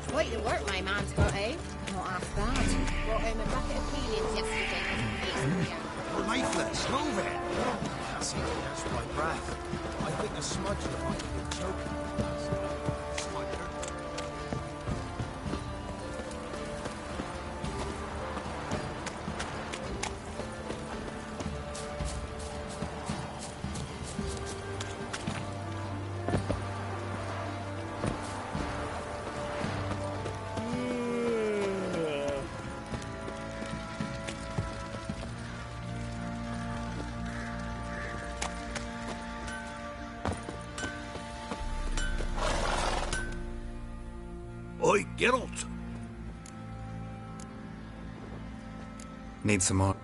Quite the work my man's got, eh? Not half bad. Brought home a bucket of peelings yesterday. Well, Mayflies, move it! That's my breath. I think a smudger might have been choking. Smudger? Oi, Geralt! Need some more.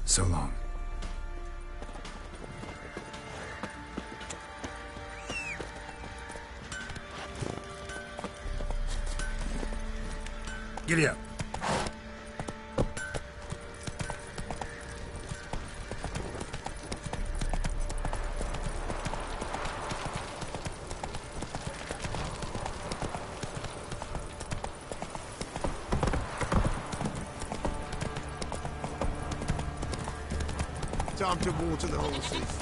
So long. Giddy up. Time to water the horses.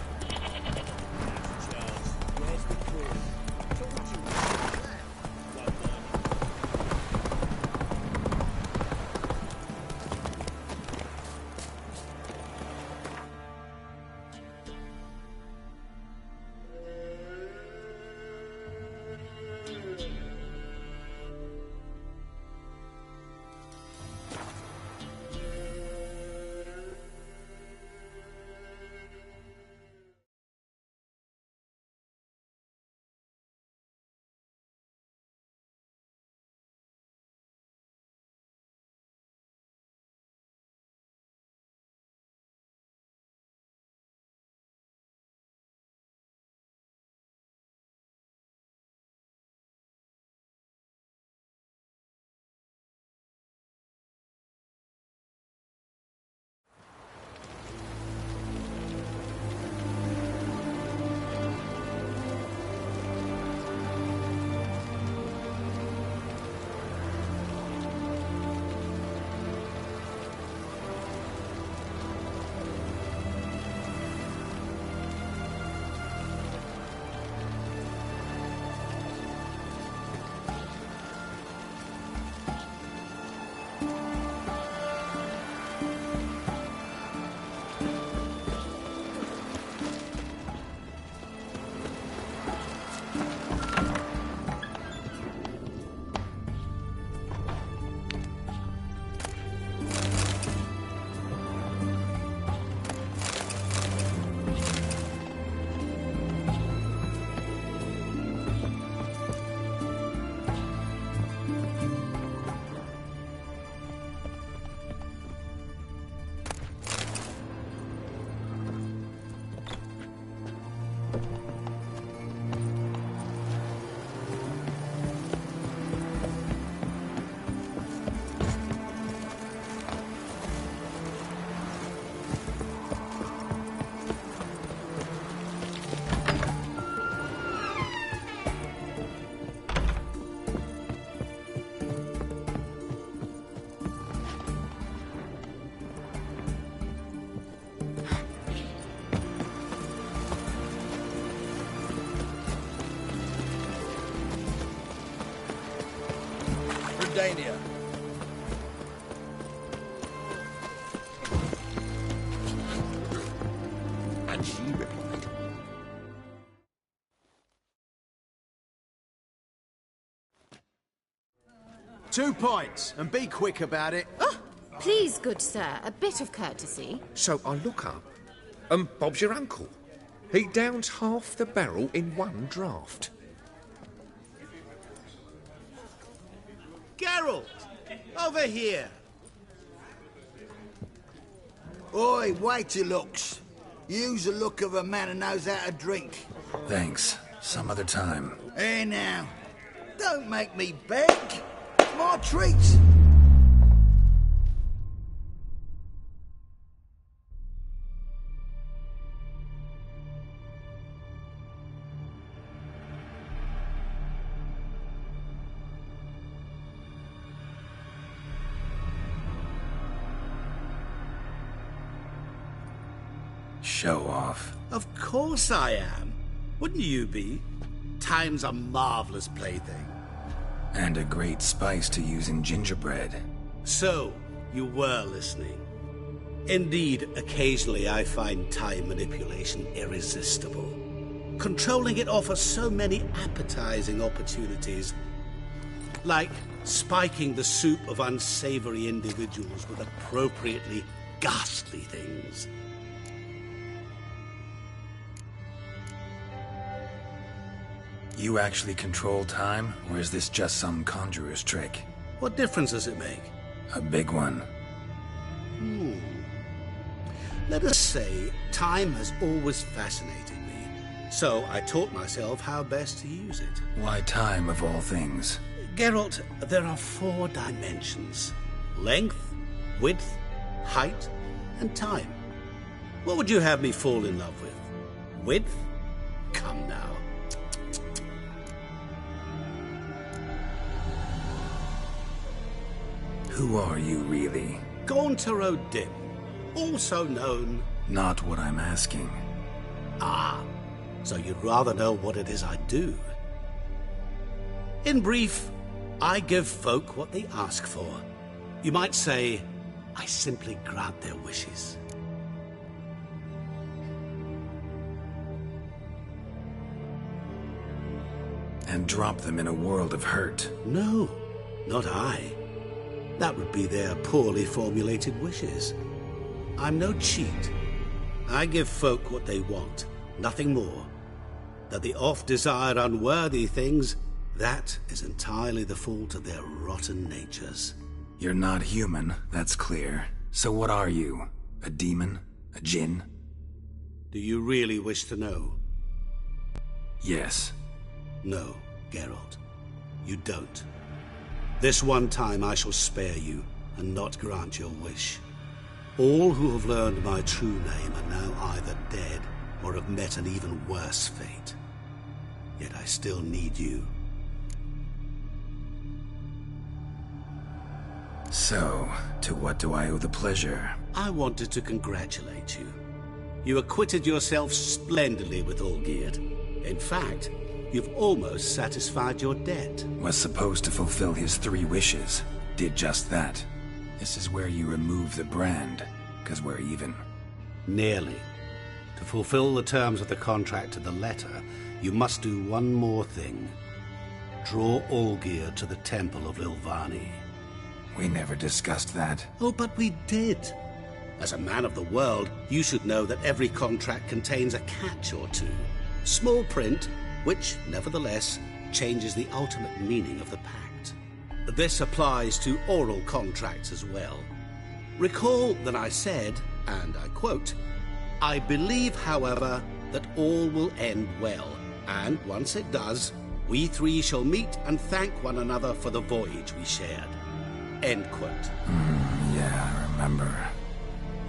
Redania. And she replied, 2 pints, and be quick about it. Oh, please, good sir, a bit of courtesy. So I look up, and Bob's your uncle. He downs half the barrel in one draught. Geralt! Over here! Oi, wait your looks. Use the look of a man who knows how to drink. Thanks. Some other time. Here now. Don't make me beg. My treat. Show off. Of course I am. Wouldn't you be? Time's a marvelous plaything. And a great spice to use in gingerbread. So, you were listening. Indeed, occasionally I find time manipulation irresistible. Controlling it offers so many appetizing opportunities. Like spiking the soup of unsavory individuals with appropriately ghastly things. You actually control time, or is this just some conjurer's trick? What difference does it make? A big one. Let us say, time has always fascinated me. So I taught myself how best to use it. Why time, of all things? Geralt, there are 4 dimensions. Length, width, height, and time. What would you have me fall in love with? Width? Come now. Who are you, really? Gaunter O'Dim, also known... Not what I'm asking. Ah, so you'd rather know what it is I do. In brief, I give folk what they ask for. You might say, I simply grant their wishes. And drop them in a world of hurt. No, not I. That would be their poorly formulated wishes. I'm no cheat. I give folk what they want, nothing more. That the oft desire unworthy things, that is entirely the fault of their rotten natures. You're not human, that's clear. So what are you? A demon? A djinn? Do you really wish to know? Yes. No, Geralt. You don't. This one time I shall spare you, and not grant your wish. All who have learned my true name are now either dead, or have met an even worse fate. Yet I still need you. So, to what do I owe the pleasure? I wanted to congratulate you. You acquitted yourself splendidly with Olgierd. In fact, you've almost satisfied your debt. Was supposed to fulfill his 3 wishes. Did just that. This is where you remove the brand, 'cause we're even. Nearly. To fulfill the terms of the contract to the letter, you must do one more thing. Draw Olgierd to the Temple of Ilvani. We never discussed that. Oh, but we did. As a man of the world, you should know that every contract contains a catch or two. Small print, which, nevertheless, changes the ultimate meaning of the pact. This applies to oral contracts as well. Recall that I said, and I quote, "I believe, however, that all will end well, and once it does, we 3 shall meet and thank one another for the voyage we shared." End quote. Yeah, I remember.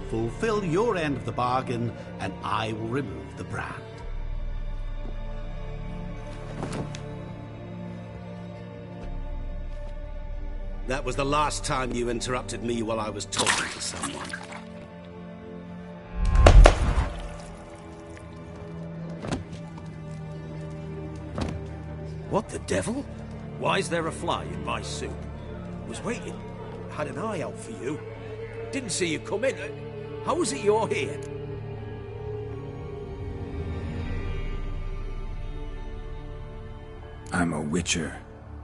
Fulfill your end of the bargain, and I will remove the brand. That was the last time you interrupted me while I was talking to someone. What the devil? Why is there a fly in my soup? was waiting. Had an eye out for you. Didn't see you come in. How is it you're here? I'm a witcher.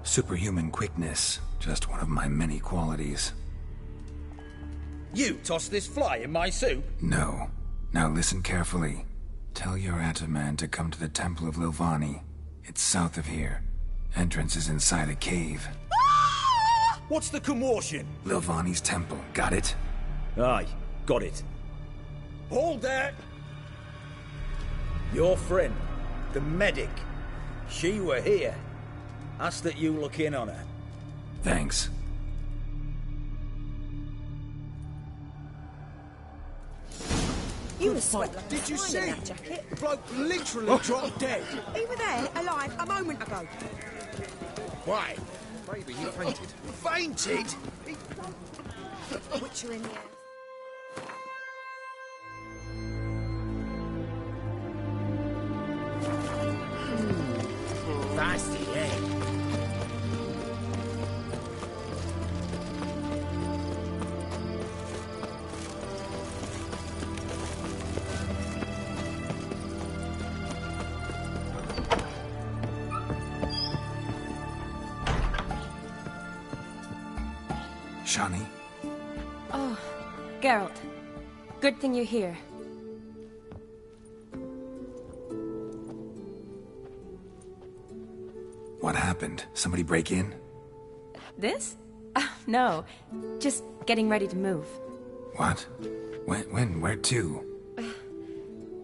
Superhuman quickness, just one of my many qualities. You tossed this fly in my soup? No. Now listen carefully. Tell your Ataman to come to the Temple of Lilvani. It's south of here. Entrance is inside a cave. What's the commotion? Lilvani's temple, got it? Aye, got it. Hold there! Your friend, the medic. She were here. Ask that you look in on her. Thanks. You were sweat like Did you a see? in that jacket. Bloke literally dropped dead. We were there, alive, a moment ago. Why? Maybe he fainted. Fainted? Witcher in the air. Nasty, eh? Shani? Oh, Geralt. Good thing you're here. What happened? Somebody break in? This? No. Just getting ready to move. What? When? Where to?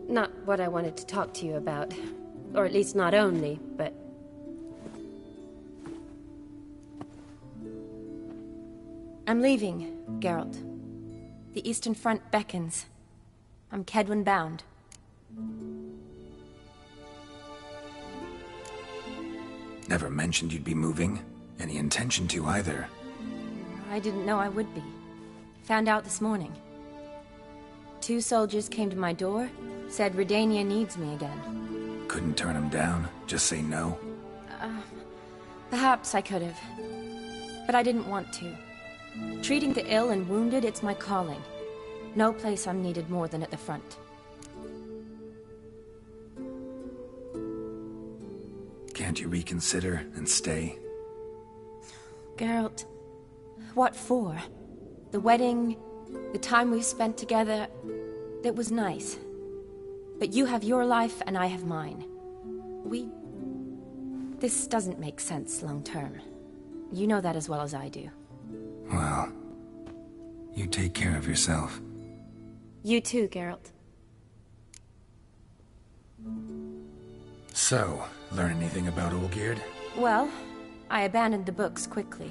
Not what I wanted to talk to you about. Or at least not only, but... I'm leaving, Geralt. The Eastern Front beckons. I'm Kedwin bound. Never mentioned you'd be moving. Any intention to either. I didn't know I would be. Found out this morning. 2 soldiers came to my door, said Redania needs me again. Couldn't turn him down? Just say no? Perhaps I could have. But I didn't want to. Treating the ill and wounded, it's my calling. No place I'm needed more than at the front. Can't you reconsider and stay? Geralt, what for? The wedding, the time we've spent together, it was nice. But you have your life and I have mine. This doesn't make sense long term. You know that as well as I do. Well, you take care of yourself. You too, Geralt. So, learn anything about Olgierd? Well, I abandoned the books quickly.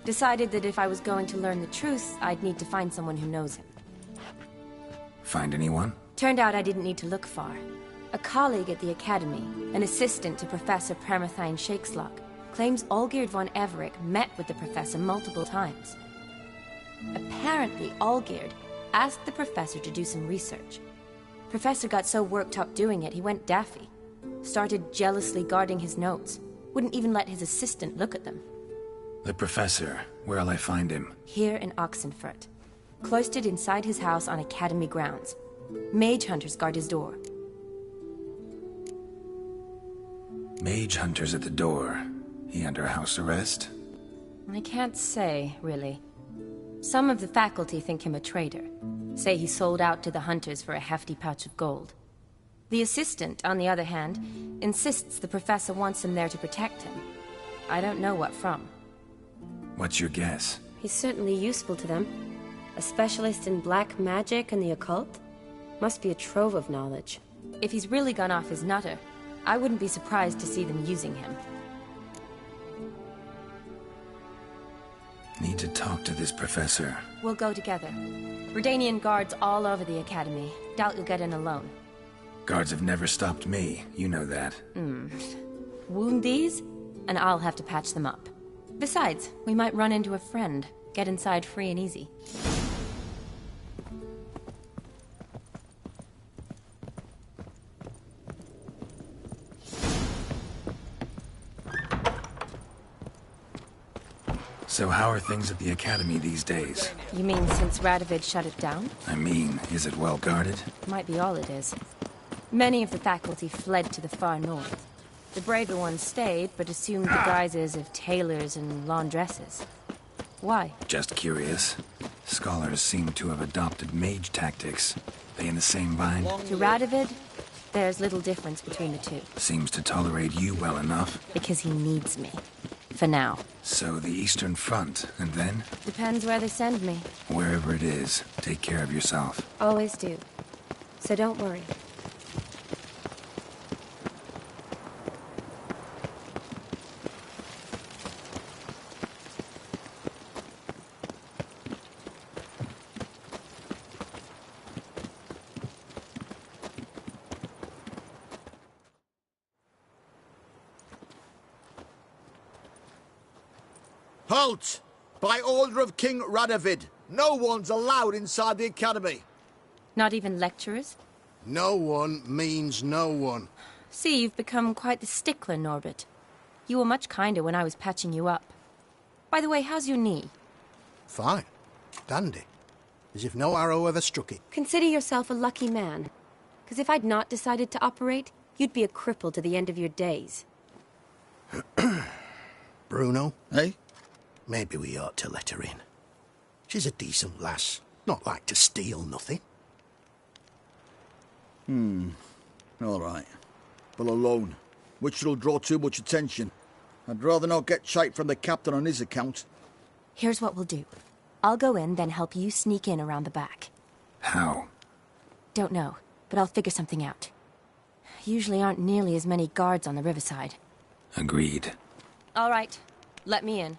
Decided that if I was going to learn the truth, I'd need to find someone who knows him. Find anyone? Turned out I didn't need to look far. A colleague at the Academy, an assistant to Professor Permathine Shakeslock, claims Olgierd von Everec met with the professor multiple times. Apparently, Olgierd asked the professor to do some research. Professor got so worked up doing it, he went daffy. Started jealously guarding his notes. Wouldn't even let his assistant look at them. The professor. Where'll I find him? Here in Oxenfurt. Cloistered inside his house on Academy grounds. Mage hunters guard his door. Mage hunters at the door. He under house arrest? I can't say, really. Some of the faculty think him a traitor. Say he sold out to the hunters for a hefty pouch of gold. The assistant, on the other hand, insists the professor wants him there to protect him. I don't know what from. What's your guess? He's certainly useful to them. A specialist in black magic and the occult? Must be a trove of knowledge. If he's really gone off his nutter, I wouldn't be surprised to see them using him. Need to talk to this professor. We'll go together. Redanian guards all over the Academy. Doubt you'll get in alone. Guards have never stopped me, you know that. Wound these, and I'll have to patch them up. Besides, we might run into a friend. Get inside free and easy. So how are things at the Academy these days? You mean since Radovid shut it down? I mean, is it well guarded? Might be all it is. Many of the faculty fled to the far north. The braver ones stayed, but assumed the guises of tailors and laundresses. Why? Just curious. Scholars seem to have adopted mage tactics. They in the same line? To Radovid, there's little difference between the two. Seems to tolerate you well enough. Because he needs me. For now. So the Eastern Front, and then? Depends where they send me. Wherever it is, take care of yourself. Always do. So don't worry. Halt! By order of King Radovid, no one's allowed inside the Academy. Not even lecturers? No one means no one. See, you've become quite the stickler, Norbert. You were much kinder when I was patching you up. By the way, how's your knee? Fine. Dandy. As if no arrow ever struck it. Consider yourself a lucky man. Because if I'd not decided to operate, you'd be a cripple to the end of your days. Bruno? Eh? Maybe we ought to let her in. She's a decent lass. Not like to steal nothing. All right. But alone, which will draw too much attention. I'd rather not get shite from the captain on his account. Here's what we'll do. I'll go in, then help you sneak in around the back. How? Don't know, but I'll figure something out. Usually aren't nearly as many guards on the riverside. Agreed. All right, let me in.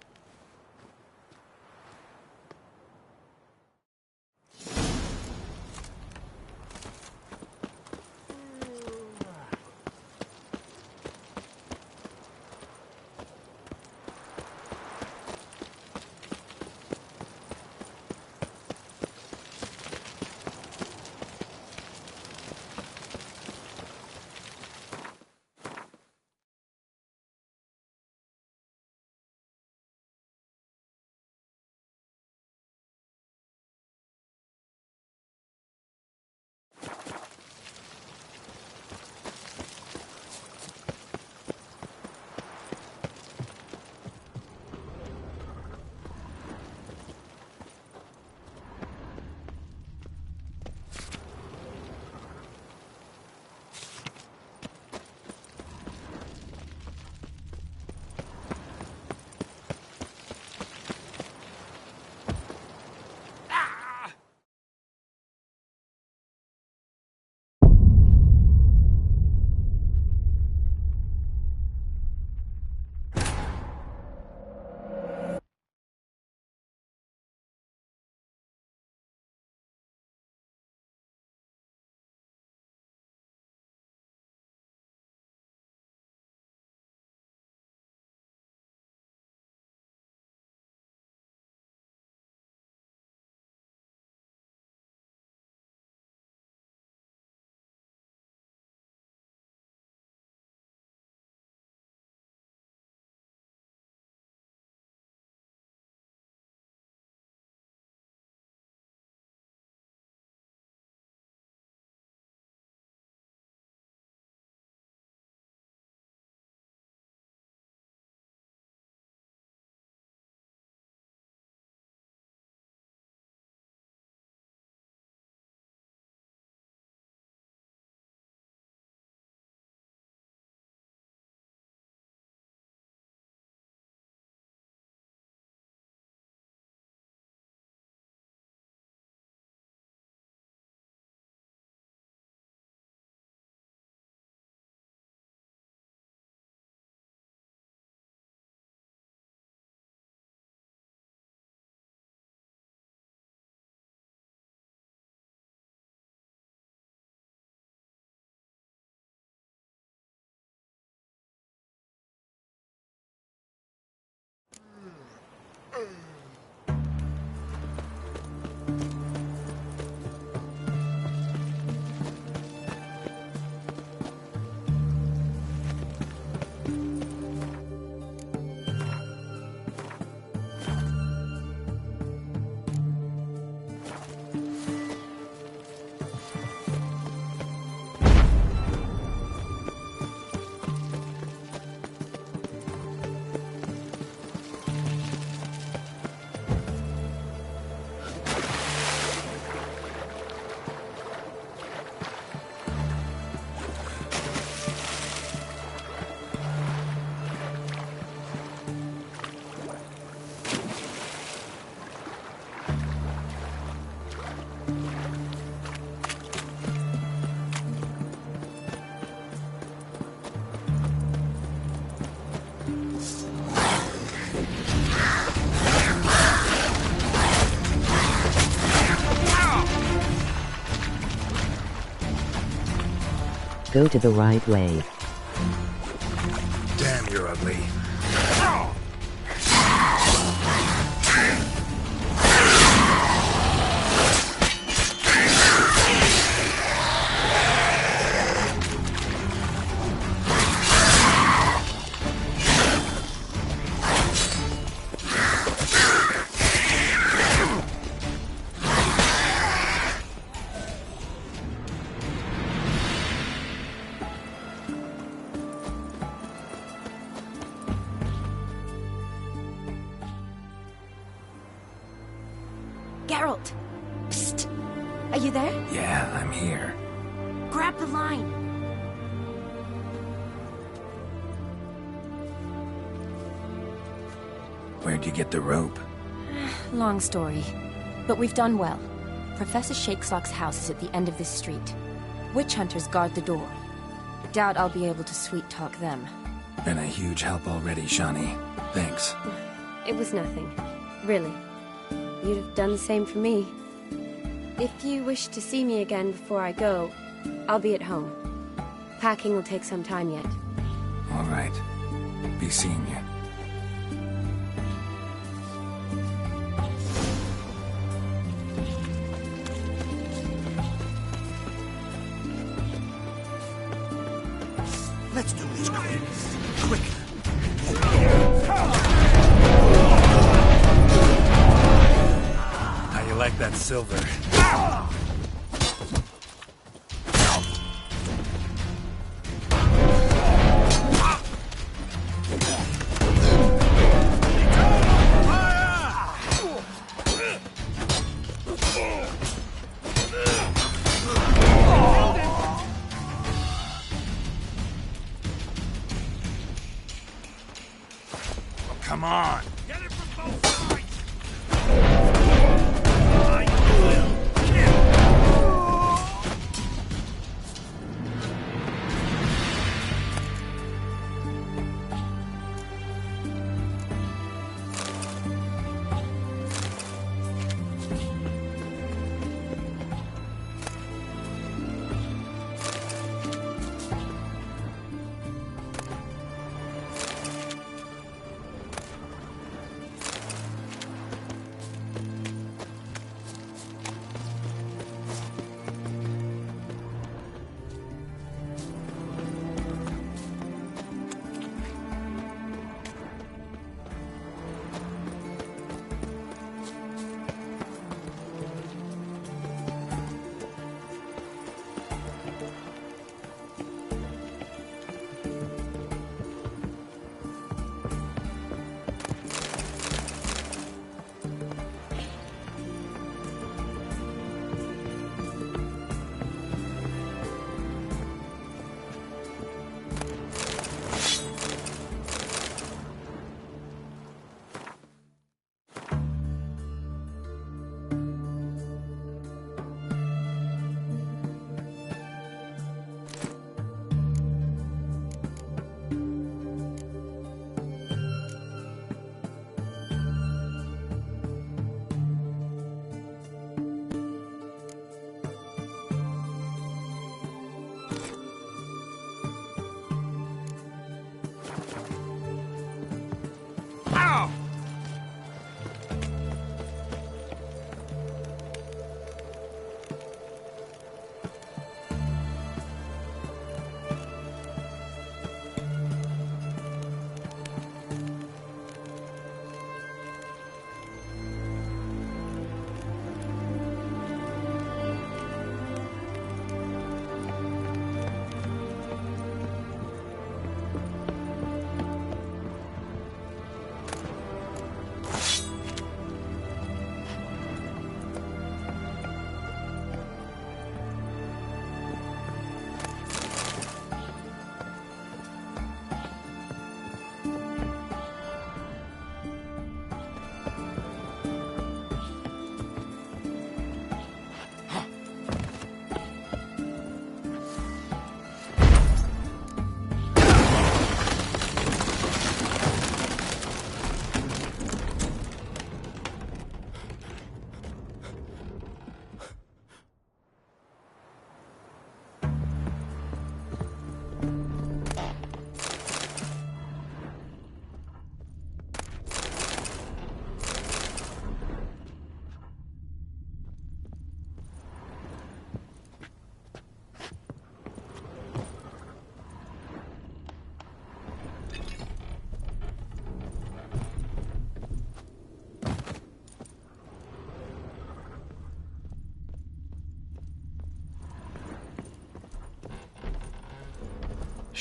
go to the right way. Damn, you're ugly. Geralt! Psst! Are you there? Yeah, I'm here. Grab the line! Where'd you get the rope? Long story. But we've done well. Professor Shakeslock's house is at the end of this street. Witch hunters guard the door. Doubt I'll be able to sweet-talk them. Been a huge help already, Shani. Thanks. It was nothing. Really. You'd have done the same for me. If you wish to see me again before I go, I'll be at home. Packing will take some time yet. All right. Be seeing you. Let's do this quick. Quick. How you like that silver? Come on. Get it from both sides!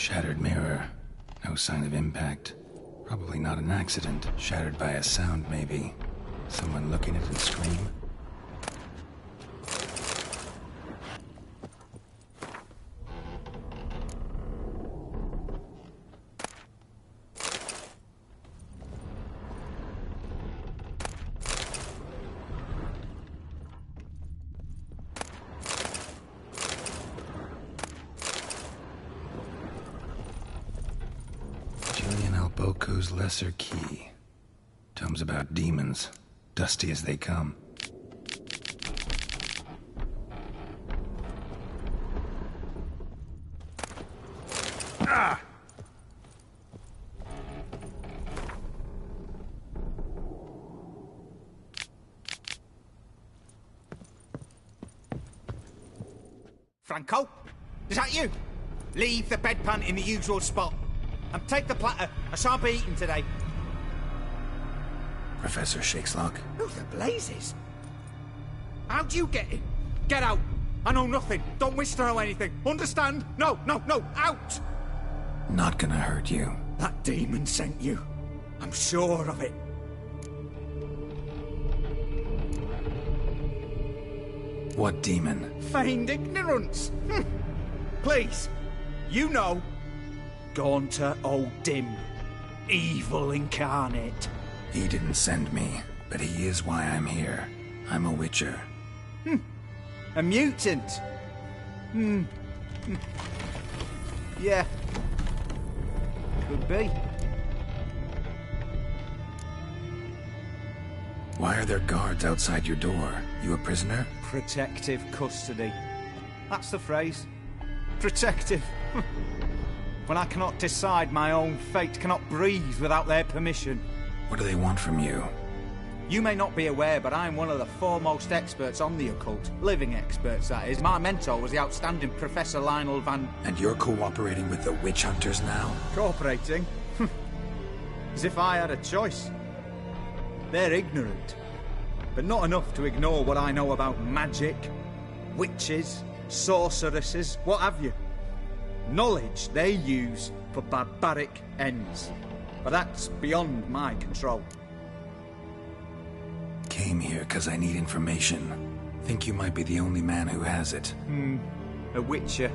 Shattered mirror. No sign of impact. Probably not an accident. Shattered by a sound, maybe. Someone looking at it scream. Boko's Lesser Key. Tomes about demons, dusty as they come. Ah! Franco? Is that you? Leave the bedpan in the usual spot. And take the platter. I shan't be eating today. Professor Shakeslock? Who the blazes? How'd you get in? Get out. I know nothing. Don't wish to know anything. Understand? No, no, no. Out! Not gonna hurt you. That demon sent you. I'm sure of it. What demon? Feigned ignorance. Please. You know. Gaunter O'Dim. Evil incarnate. He didn't send me, but he is why I'm here. I'm a witcher. A mutant. Yeah. Could be. Why are there guards outside your door? You a prisoner? Protective custody. That's the phrase. Protective. When I cannot decide my own fate, cannot breathe without their permission. What do they want from you? You may not be aware, but I'm one of the foremost experts on the occult. Living experts, that is. My mentor was the outstanding Professor Lionel Van... And you're cooperating with the witch hunters now? Cooperating? As if I had a choice. They're ignorant, but not enough to ignore what I know about magic, witches, sorceresses, what have you. Knowledge they use for barbaric ends. But that's beyond my control. Came here because I need information. Think you might be the only man who has it. A witcher.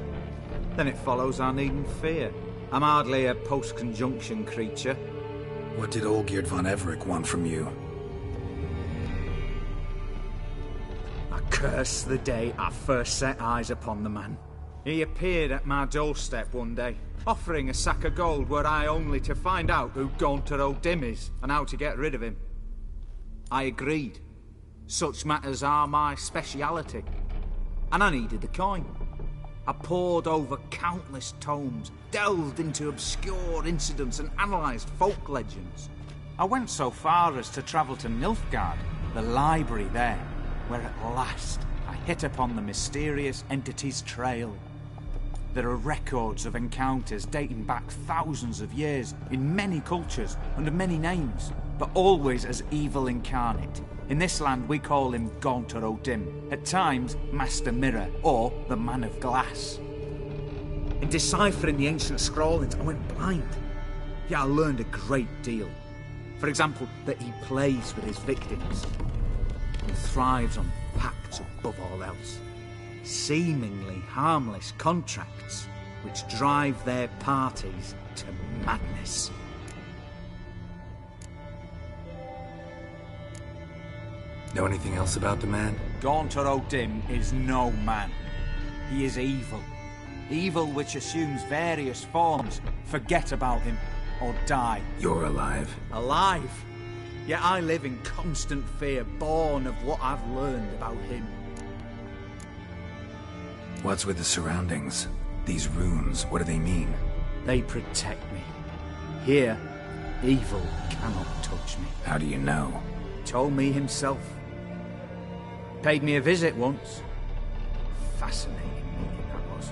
Then it follows I needn't fear. I'm hardly a post-conjunction creature. What did Olgierd von Everec want from you? I curse the day I first set eyes upon the man. He appeared at my doorstep one day, offering a sack of gold were I only to find out who Gaunter O'Dim is and how to get rid of him. I agreed. Such matters are my speciality. And I needed the coin. I pored over countless tomes, delved into obscure incidents and analysed folk legends. I went so far as to travel to Nilfgaard, the library there, where at last I hit upon the mysterious entity's trail. There are records of encounters dating back thousands of years in many cultures under many names, but always as evil incarnate. In this land we call him Gaunter O'Dim, at times Master Mirror or the Man of Glass. In deciphering the ancient scrawlings I went blind, yet I learned a great deal. For example, that he plays with his victims and thrives on pacts above all else. Seemingly harmless contracts which drive their parties to madness. Know anything else about the man? Gaunter O'Dim is no man. He is evil. Evil which assumes various forms. Forget about him, or die. You're alive. Alive? Yet I live in constant fear, born of what I've learned about him. What's with the surroundings? These runes, what do they mean? They protect me. Here, evil cannot touch me. How do you know? He told me himself. Paid me a visit once. Fascinating meeting that was.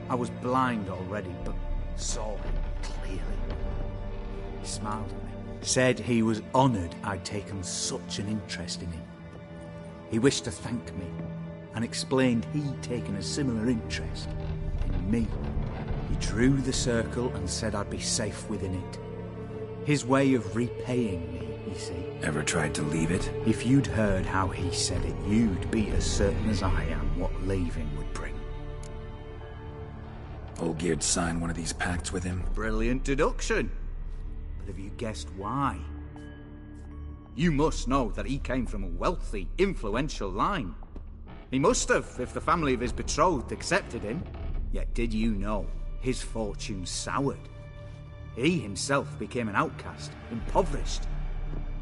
I was blind already, but saw him clearly. He smiled at me. Said he was honoured I'd taken such an interest in him. He wished to thank me, and explained he'd taken a similar interest in me. He drew the circle and said I'd be safe within it. His way of repaying me, you see. Ever tried to leave it? If you'd heard how he said it, you'd be as certain as I am what leaving would bring. Olgierd signed one of these pacts with him? Brilliant deduction. But have you guessed why? You must know that he came from a wealthy, influential line. He must have, if the family of his betrothed accepted him. Yet did you know his fortune soured? He himself became an outcast, impoverished.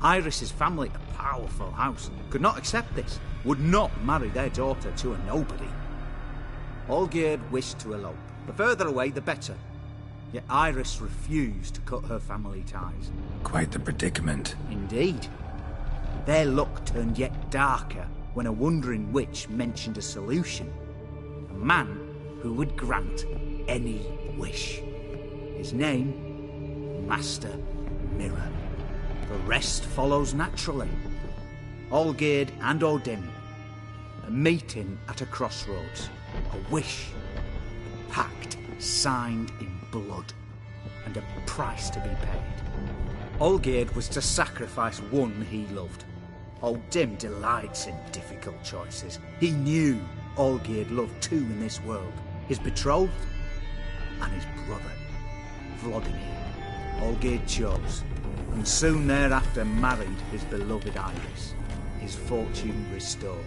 Iris's family, a powerful house, could not accept this, would not marry their daughter to a nobody. Olgierd wished to elope. The further away, the better. Yet Iris refused to cut her family ties. Quite the predicament. Indeed. Their luck turned yet darker when a wandering witch mentioned a solution. A man who would grant any wish. His name, Master Mirror. The rest follows naturally. Olgierd and Odin. A meeting at a crossroads. A wish. A pact signed in blood. And a price to be paid. Olgierd was to sacrifice one he loved. Odin delights in difficult choices. He knew Olgierd loved two in this world. His betrothed and his brother, Vladimir. Olgierd chose, and soon thereafter married his beloved Iris. His fortune restored.